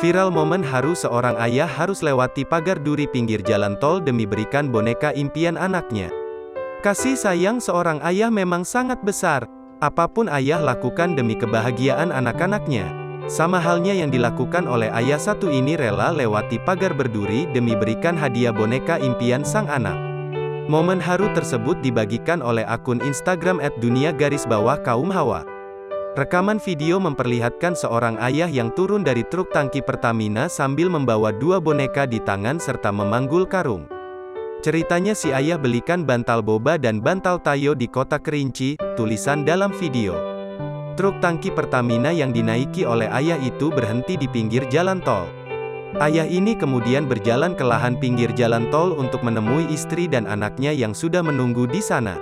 Viral momen haru seorang ayah harus lewati pagar duri pinggir jalan tol demi berikan boneka impian anaknya. Kasih sayang seorang ayah memang sangat besar. Apapun ayah lakukan demi kebahagiaan anak-anaknya. Sama halnya yang dilakukan oleh ayah satu ini rela lewati pagar berduri demi berikan hadiah boneka impian sang anak. Momen haru tersebut dibagikan oleh akun Instagram @dunia_kaum_hawa. Rekaman video memperlihatkan seorang ayah yang turun dari truk tangki Pertamina sambil membawa dua boneka di tangan serta memanggul karung. Ceritanya si ayah belikan bantal boba dan bantal tayo di Kota Kerinci, tulisan dalam video. Truk tangki Pertamina yang dinaiki oleh ayah itu berhenti di pinggir jalan tol. Ayah ini kemudian berjalan ke lahan pinggir jalan tol untuk menemui istri dan anaknya yang sudah menunggu di sana.